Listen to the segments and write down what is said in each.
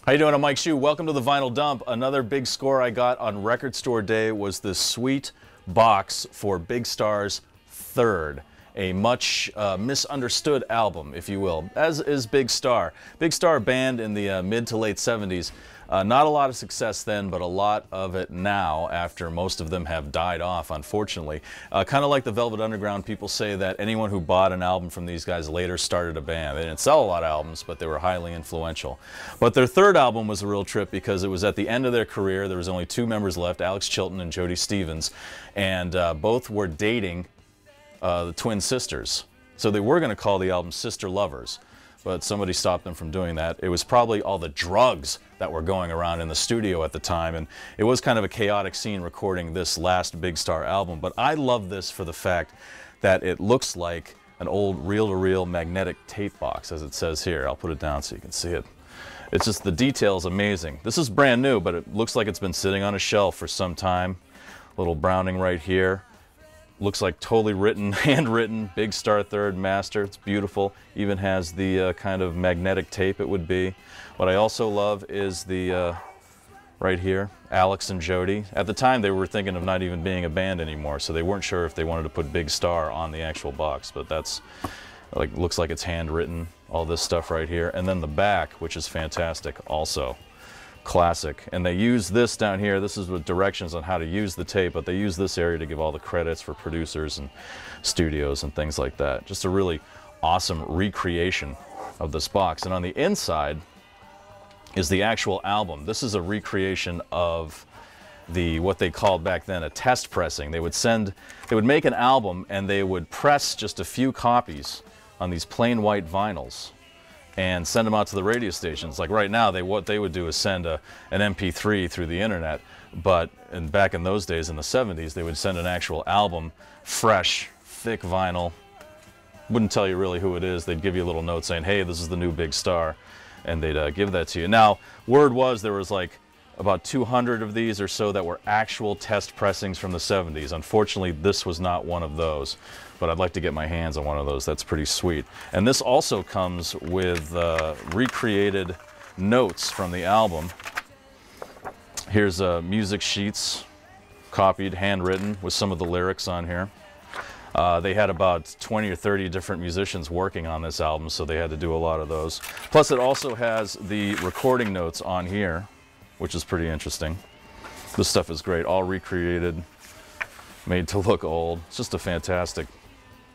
How you doing? I'm Mike Shue. Welcome to the Vinyl Dump. Another big score I got on Record Store Day was this sweet box for Big Star's Third, a much misunderstood album, if you will, as is Big Star. Big Star band in the mid to late 70s. Not a lot of success then, but a lot of it now after most of them have died off, unfortunately. Kind of like the Velvet Underground, people say that anyone who bought an album from these guys later started a band. They didn't sell a lot of albums, but they were highly influential. But their third album was a real trip because it was at the end of their career. There was only two members left, Alex Chilton and Jody Stevens, and both were dating the twin sisters. So they were going to call the album Sister Lovers, but somebody stopped them from doing that. It was probably all the drugs that were going around in the studio at the time, and it was kind of a chaotic scene recording this last Big Star album. But I love this for the fact that it looks like an old reel-to-reel magnetic tape box, as it says here. I'll put it down so you can see it. It's just, the detail is amazing. This is brand new, but it looks like it's been sitting on a shelf for some time. Little Browning right here. Looks like totally written, handwritten, Big Star Third Master. It's beautiful. Even has the kind of magnetic tape it would be. What I also love is the, right here, Alex and Jody. At the time they were thinking of not even being a band anymore, so they weren't sure if they wanted to put Big Star on the actual box, but that's, like, looks like it's handwritten, all this stuff right here. And then the back, which is fantastic also. Classic. And they use this down here. This is with directions on how to use the tape, but they use this area to give all the credits for producers and studios and things like that. Just a really awesome recreation of this box. And on the inside is the actual album. This is a recreation of what they called back then a test pressing. They would make an album and they would press just a few copies on these plain white vinyls and send them out to the radio stations. Like right now, what they would do is send an MP3 through the internet, but back in those days, in the 70s, they would send an actual album, fresh, thick vinyl. Wouldn't tell you really who it is. They'd give you a little note saying, hey, this is the new Big Star, and they'd give that to you. Now, word was there was like about 200 of these or so that were actual test pressings from the 70s. Unfortunately, this was not one of those, but I'd like to get my hands on one of those. That's pretty sweet. And this also comes with recreated notes from the album. Here's music sheets, copied, handwritten, with some of the lyrics on here. They had about 20 or 30 different musicians working on this album, so they had to do a lot of those. Plus, it also has the recording notes on here, which is pretty interesting. This stuff is great, all recreated, made to look old. It's just a fantastic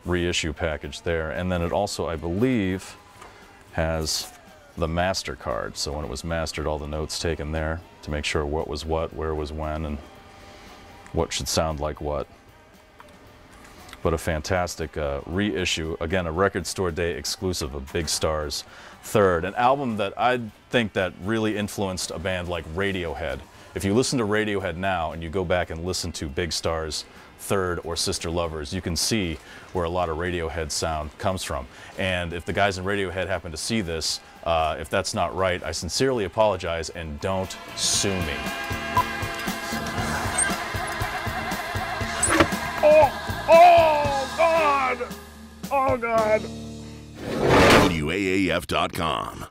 reissue package there. And then it also, I believe, has the master card. So when it was mastered, all the notes taken there to make sure what was what, where was when, and what should sound like what. But a fantastic reissue, again, a Record Store Day exclusive of Big Star's Third, an album that I think that really influenced a band like Radiohead. If you listen to Radiohead now and you go back and listen to Big Star's Third or Sister Lovers, you can see where a lot of Radiohead sound comes from. And if the guys in Radiohead happen to see this, if that's not right, I sincerely apologize, and don't sue me. Oh, God! Oh, God! WAAF.com